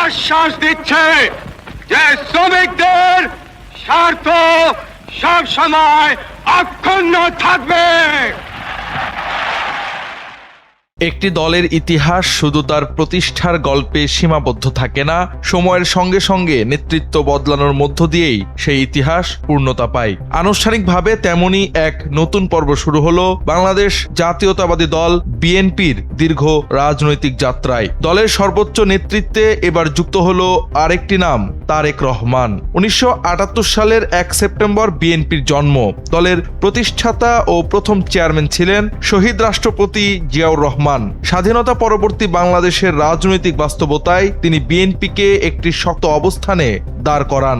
আশ্বাস দিচ্ছে যে শ্রমিকদের স্বার্থ সব সময় অক্ষুণ্ণ থাকবে। একটি দলের ইতিহাস শুধু তার প্রতিষ্ঠার গল্পে সীমাবদ্ধ থাকে না, সময়ের সঙ্গে সঙ্গে নেতৃত্ব বদলানোর মধ্য দিয়েই সেই ইতিহাস পূর্ণতা পায়। আনুষ্ঠানিকভাবে তেমনি এক নতুন পর্ব শুরু হলো বাংলাদেশ জাতীয়তাবাদী দল বিএনপির দীর্ঘ রাজনৈতিক যাত্রায়। দলের সর্বোচ্চ নেতৃত্বে এবার যুক্ত হলো আরেকটি নাম, তারেক রহমান। 1978 সালের 1 সেপ্টেম্বর বিএনপির জন্ম। দলের প্রতিষ্ঠাতা ও প্রথম চেয়ারম্যান ছিলেন শহীদ রাষ্ট্রপতি জিয়াউর রহমান। স্বাধীনতা পরবর্তী বাংলাদেশের রাজনৈতিক বাস্তবতায় তিনি বিএনপিকে একটি শক্ত অবস্থানে দাঁড় করান।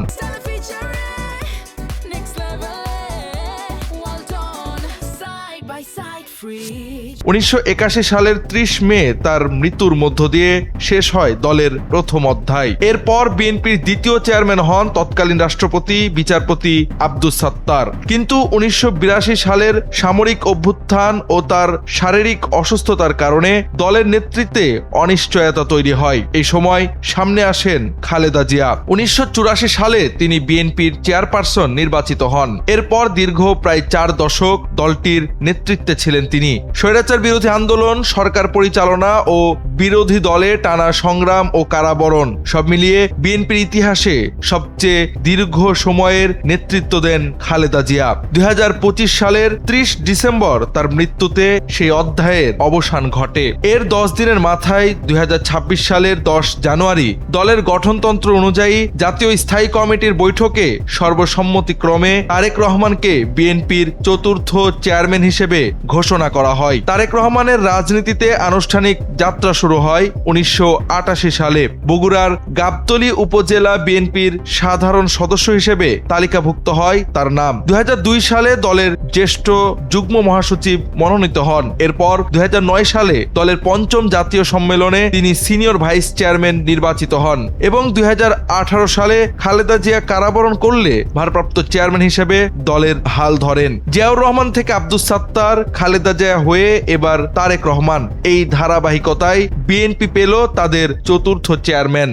1981 সালের 30 মে তার মৃত্যুর মধ্য দিয়ে শেষ হয় দলের প্রথম অধ্যায়। এরপর বিএনপির দ্বিতীয় চেয়ারম্যান হন তৎকালীন রাষ্ট্রপতি বিচারপতি আব্দুস সাত্তার। কিন্তু 1982 সালের সামরিক অভ্যুত্থান ও তার শারীরিক অসুস্থতার কারণে দলের নেতৃত্বে অনিশ্চয়তা তৈরি হয়। এই সময় সামনে আসেন খালেদা জিয়া। 1984 সালে তিনি বিএনপির চেয়ারপারসন নির্বাচিত হন। এরপর দীর্ঘ প্রায় 4 দশক দলটির নেতৃত্বে ছিলেন তিনি। স্বৈরাচার বিরোধী আন্দোলন, সরকার পরিচালনা ও বিরোধী দলে টানা সংগ্রাম ও কারাবরণ সব মিলিয়ে বিএনপির ইতিহাসে সবচেয়ে দীর্ঘ সময়ের নেতৃত্ব দেন খালেদা জিয়া। 2025 সালের 30 ডিসেম্বর তার মৃত্যুতে সেই অধ্যায়ের অবসান ঘটে। এর 10 দিনের মাথায় 2026 সালের 10 জানুয়ারি দলের গঠনতন্ত্র অনুযায়ী জাতীয় স্থায়ী কমিটির বৈঠকে সর্বসম্মতিক্রমে তারেক রহমানকে বিএনপির চতুর্থ চেয়ারম্যান হিসেবে ঘোষণা করা হয়। তারেক রহমানের রাজনীতিতে আনুষ্ঠানিক যাত্রা শুরু হয় 1988 সালে। বগুড়ার গাবতলী উপজেলা বিএনপির সাধারণ সদস্য হিসেবে তালিকাভুক্ত হয় তার নাম। 2002 সালে দলের জ্যেষ্ঠ যুগ্ম মহাসচিব মনোনীত হন। এরপর 2009 সালে দলের 5ম জাতীয় সম্মেলনে তিনি সিনিয়র ভাইস চেয়ারম্যান নির্বাচিত হন এবং 2018 সালে খালেদা জিয়া কারাবরণ করলে ভারপ্রাপ্ত চেয়ারম্যান হিসেবে দলের হাল ধরেন। জিয়াউর রহমান থেকে আব্দুস সাত্তার, খালেদা জিয়া হয়ে এবার তারেক রহমান। এই ধারাবাহিকতায় বিএনপি পেল তাদের চতুর্থ চেয়ারম্যান।